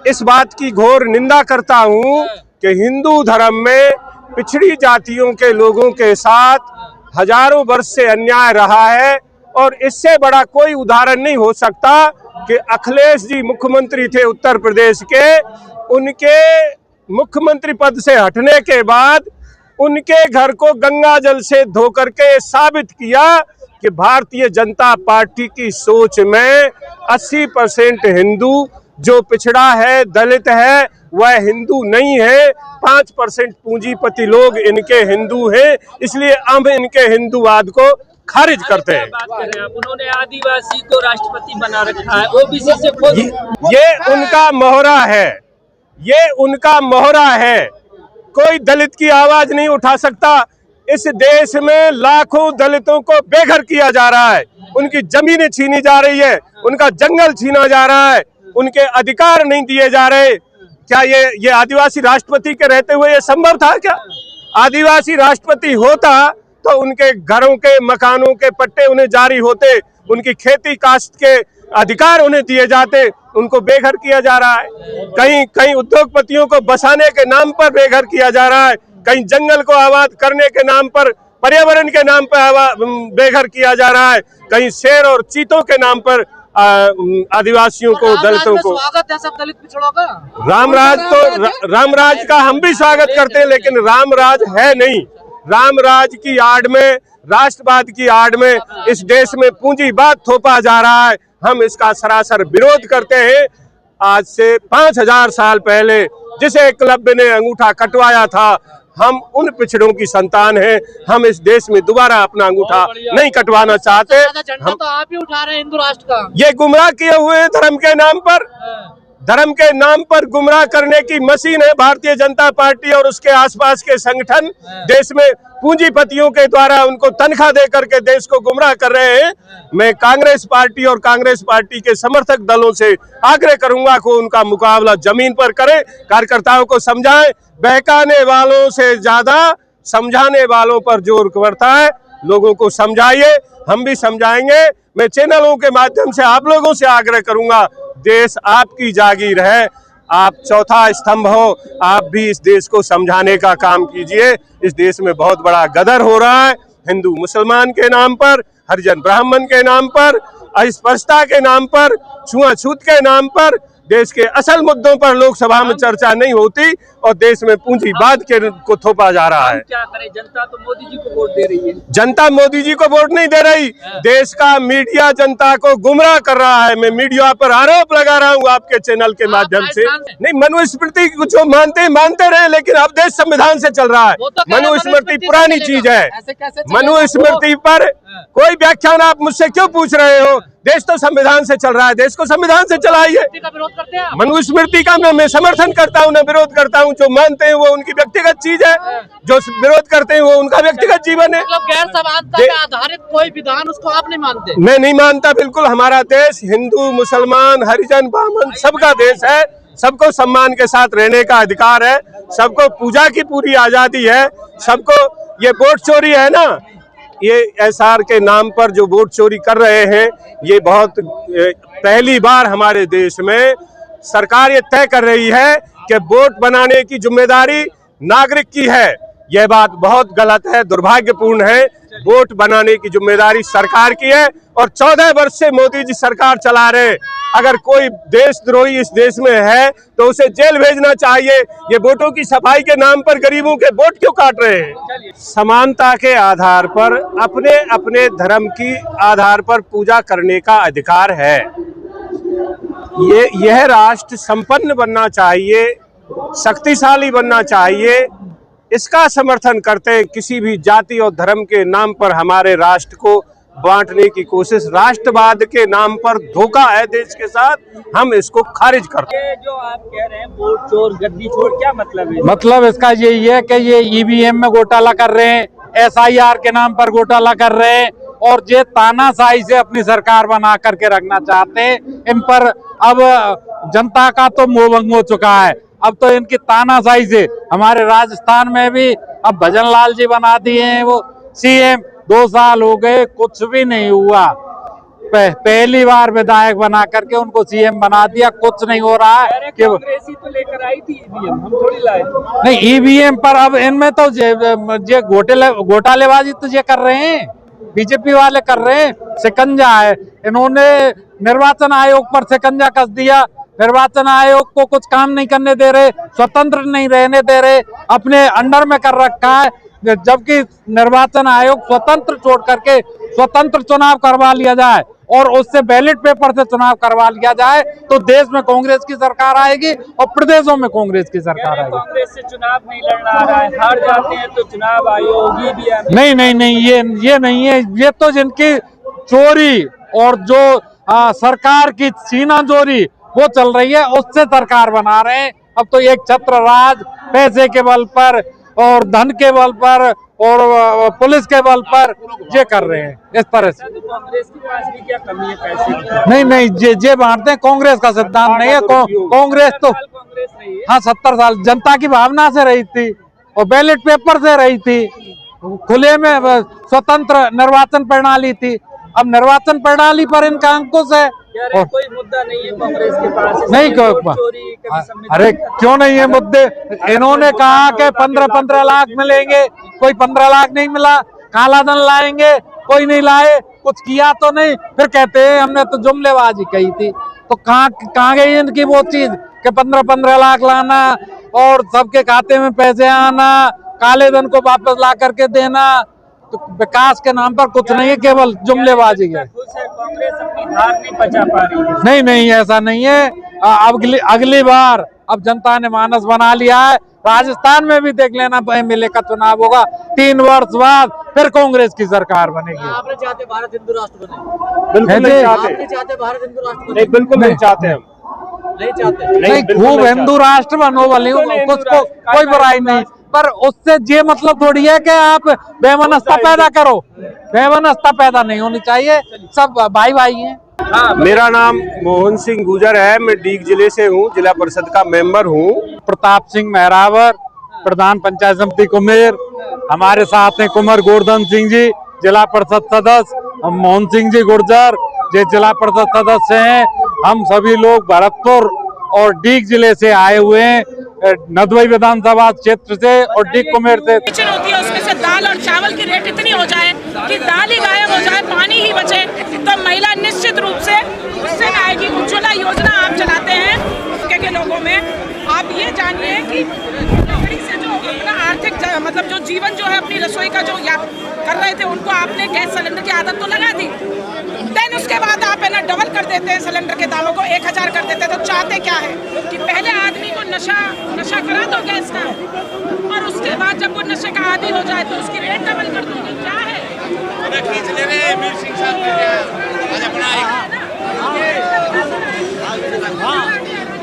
इस बात की घोर निंदा करता हूं कि हिंदू धर्म में पिछड़ी जातियों के लोगों के साथ हजारों वर्ष से अन्याय रहा है और इससे बड़ा कोई उदाहरण नहीं हो सकता कि अखिलेश जी मुख्यमंत्री थे उत्तर प्रदेश के, उनके मुख्यमंत्री पद से हटने के बाद उनके घर को गंगा जल से धो करके साबित किया कि भारतीय जनता पार्टी की सोच में 80% हिंदू, जो पिछड़ा है, दलित है, वह हिंदू नहीं है। 5% पूंजीपति लोग इनके हिंदू हैं, इसलिए हम इनके हिंदूवाद को खारिज करते हैं। बात कर रहे हैं उन्होंने आदिवासी को राष्ट्रपति बना रखा है, ओबीसी से खुद ये उनका मोहरा है, ये उनका मोहरा है। कोई दलित की आवाज नहीं उठा सकता। इस देश में लाखों दलितों को बेघर किया जा रहा है, उनकी जमीनें छीनी जा रही है, उनका जंगल छीना जा रहा है, उनके अधिकार नहीं दिए जा रहे। क्या ये आदिवासी राष्ट्रपति के रहते हुए ये संभव था? क्या आदिवासी राष्ट्रपति होता तो उनके घरों के, मकानों के पट्टे उन्हें जारी होते, उनकी खेती काश्त के अधिकार उन्हें दिए जाते। उनको बेघर किया जा रहा है। कहीं उद्योगपतियों को बसाने के नाम पर बेघर किया जा रहा है, कहीं जंगल को आबाद करने के नाम पर, पर्यावरण के नाम पर बेघर किया जा रहा है, कहीं शेर और चीतों के नाम पर आदिवासियों को, दलितों को। स्वागत है सब दलित पिछड़ों का। रामराज का हम भी स्वागत करते हैं, लेकिन रामराज है नहीं। रामराज की आड़ में, राष्ट्रवाद की आड़ में इस देश में पूंजीवाद थोपा जा रहा है। हम इसका सरासर विरोध करते हैं। आज से 5000 साल पहले जिस एकलव्य ने अंगूठा कटवाया था, हम उन पिछड़ों की संतान हैं। हम इस देश में दोबारा अपना अंगूठा नहीं कटवाना चाहते। झंडा तो आप ही उठा रहे हैं हिंदू राष्ट्र का। ये गुमराह किए हुए हैं धर्म के नाम पर। धर्म के नाम पर गुमराह करने की मशीन है भारतीय जनता पार्टी और उसके आसपास के संगठन। देश में पूंजीपतियों के द्वारा उनको तनख्वाह दे करके देश को गुमराह कर रहे हैं। मैं कांग्रेस पार्टी और कांग्रेस पार्टी के समर्थक दलों से आग्रह करूंगा कि उनका मुकाबला जमीन पर करें, कार्यकर्ताओं को समझाएं। बहकाने वालों से ज्यादा समझाने वालों पर जोर पड़ता है। लोगों को समझाइए, हम भी समझाएंगे। मैं चैनलों के माध्यम से आप लोगों से आग्रह करूंगा, देश आपकी जागीर है, आप चौथा स्तंभ हो, आप भी इस देश को समझाने का काम कीजिए। इस देश में बहुत बड़ा गदर हो रहा है, हिंदू मुसलमान के नाम पर, हरिजन ब्राह्मण के नाम पर, अस्पृश्यता के नाम पर, छुआछूत के नाम पर। देश के असल मुद्दों पर लोकसभा में चर्चा नहीं होती और देश में पूंजीवाद को थोपा जा रहा है। क्या करें, जनता तो मोदी जी को वोट दे रही है। जनता मोदी जी को वोट नहीं दे रही, देश का मीडिया जनता को गुमराह कर रहा है। मैं मीडिया पर आरोप लगा रहा हूँ आपके चैनल के माध्यम से। नहीं, मनुस्मृति जो मानते रहे, लेकिन अब देश संविधान से चल रहा है। मनुस्मृति पुरानी चीज है। मनुस्मृति पर कोई व्याख्यान आप मुझसे क्यों पूछ रहे हो? देश तो संविधान से चल रहा है, देश को संविधान से चलाइए। मनुस्मृति का मैं समर्थन करता हूँ, न विरोध करता हूँ। जो मानते हैं वो उनकी व्यक्तिगत चीज है, जो विरोध करते हैं वो उनका व्यक्तिगत जीवन है। मतलब गैर समानता पे आधारित कोई विधान उसको आप नहीं मानते? मैं नहीं मानता, बिल्कुल। हमारा देश हिंदू, मुसलमान, हरिजन, ब्राह्मण सबका देश है। सबको सम्मान के साथ रहने का अधिकार है, सबको पूजा की पूरी आजादी है, सबको। ये वोट चोरी है ना, ये एसआर के नाम पर जो वोट चोरी कर रहे हैं, ये बहुत पहली बार हमारे देश में सरकार ये तय कर रही है कि वोट बनाने की जिम्मेदारी नागरिक की है। यह बात बहुत गलत है, दुर्भाग्यपूर्ण है। वोट बनाने की जिम्मेदारी सरकार की है और 14 वर्ष से मोदी जी सरकार चला रहे हैं। अगर कोई देशद्रोही इस देश में है तो उसे जेल भेजना चाहिए। ये वोटों की सफाई के नाम पर गरीबों के वोट क्यों काट रहे हैं? समानता के आधार पर अपने अपने धर्म की आधार पर पूजा करने का अधिकार है। यह राष्ट्र संपन्न बनना चाहिए, शक्तिशाली बनना चाहिए, इसका समर्थन करते हैं। किसी भी जाति और धर्म के नाम पर हमारे राष्ट्र को बांटने की कोशिश, राष्ट्रवाद के नाम पर धोखा है देश के साथ, हम इसको खारिज करते हैं। जो आप कह रहे हैं वोट चोर, गद्दी चोर, क्या मतलब है? मतलब इसका यही है कि ये ईवीएम में घोटाला कर रहे हैं, एसआईआर के नाम पर घोटाला कर रहे हैं और ये तानाशाही से अपनी सरकार बना करके रखना चाहते हैं। इन पर अब जनता का तो मोहभंग हो चुका है। अब तो इनकी तानाशाही से हमारे राजस्थान में भी अब भजन लाल जी बना दिए हैं वो सीएम। 2 साल हो गए, कुछ भी नहीं हुआ। पहली बार विधायक बना करके उनको सीएम बना दिया। कुछ नहीं हो रहा है कि कांग्रेस ही तो लेकर आई थी ईवीएम, हम थोड़ी लाए। नहीं ईवीएम पर अब इनमें तो ये घोटालेबाजी तो ये कर रहे हैं, बीजेपी वाले कर रहे हैं। शिकंजा है, इन्होंने निर्वाचन आयोग पर शिकंजा कस दिया। निर्वाचन आयोग को कुछ काम नहीं करने दे रहे, स्वतंत्र नहीं रहने दे रहे, अपने अंडर में कर रखा है। जबकि निर्वाचन आयोग स्वतंत्र छोड़ करके स्वतंत्र चुनाव करवा लिया जाए और उससे बैलेट पेपर से चुनाव करवा लिया जाए तो देश में कांग्रेस की सरकार आएगी और प्रदेशों में कांग्रेस की सरकार आएगी। कांग्रेस से चुनाव नहीं लड़ना रहा है, हार जाते हैं तो चुनाव आयोग ईवीएम। नहीं, ये नहीं है। ये तो जिनकी चोरी और जो सरकार की सीनाजोरी वो चल रही है, उससे सरकार बना रहे हैं। अब तो एक छत्र राज, पैसे के बल पर और धन के बल पर और पुलिस के बल पर ये कर रहे हैं इस तरह से। तो कांग्रेस के पास भी क्या कमी है पैसे की? नहीं, ये बांटते हैं। कांग्रेस का सिद्धांत नहीं है। कांग्रेस तो कांग्रेस रही है। हाँ 70 साल जनता की भावना से रही थी और बैलेट पेपर से रही थी, खुले में स्वतंत्र निर्वाचन प्रणाली थी। अब निर्वाचन प्रणाली पर इनका अंकुश है और कोई मुद्दा नहीं है कांग्रेस के पास। नहीं चोरी, अरे क्यों नहीं है मुद्दे? इन्होंने कहा कि 15-15 लाख मिलेंगे, कोई 15 लाख नहीं मिला। काला धन लाएंगे, कोई नहीं लाए, कुछ किया तो नहीं। फिर कहते हैं हमने तो जुमलेबाजी कही थी। तो कहाँ गई इनकी वो चीज कि 15-15 लाख लाना और सबके खाते में पैसे आना, काले धन को वापस ला करके देना। तो विकास के नाम पर कुछ नहीं है, केवल जुमलेबाजी है। कांग्रेस अपनी हार नहीं बचा पा रही है। नहीं, ऐसा नहीं है। अगली बार अब जनता ने मानस बना लिया है। राजस्थान में भी देख लेना, एमएलए का चुनाव होगा 3 वर्ष बाद, फिर कांग्रेस की सरकार बनेगी। आपने चाहते भारत हिंदू राष्ट्र बने? बिल्कुल नहीं चाहते। आपने चाहते भारत हिंदू राष्ट्र बने? नहीं, बिल्कुल नहीं चाहते हम। नहीं चाहते। नहीं, खूब हिंदू राष्ट्र बनो वाले कुछ को कोई बुराई नहीं, पर उससे ये मतलब थोड़ी है कि आप बेमनस्ता पैदा करो। बेमनस्ता पैदा नहीं होनी चाहिए, सब भाई भाई हैं। मेरा नाम मोहन सिंह गुजर है, मैं डीग जिले से हूँ, जिला परिषद का मेंबर हूँ। प्रताप सिंह मेहरावर, प्रधान पंचायत समिति कुमेर। हमारे साथ हैं कुंवर गोवर्धन सिंह जी, जिला परिषद सदस्य, मोहन सिंह जी गुर्जर, जो जिला परिषद सदस्य हैं। हम सभी लोग भरतपुर और डीग जिले से आए हुए हैं, नदवाई विधानसभा क्षेत्र से और डीग कुमेर से। होती है उसमें से दाल और चावल की रेट इतनी हो जाए कि दाल ही गायब हो जाए, पानी ही बचे, तो महिला निश्चित रूप से उससे आएगी। उज्ज्वला योजना आप चलाते हैं के लोगों में, आप ये जानिए कि लकड़ी से जो अपना आर्थिक मतलब जो जीवन जो है अपनी रसोई का जो याद कर रहे थे, उनको आपने गैस सिलेंडर की आदत तो लगा दी। देन उसके बाद आप है ना डबल कर देते हैं सिलेंडर के दामों को, 1000 कर देते हैं। तो चाहते क्या है कि पहले आदमी को नशा करा दो गैस का, और उसके बाद जब वो नशे का आदी हो जाए तो उसकी रेट डबल कर दोगे। क्या है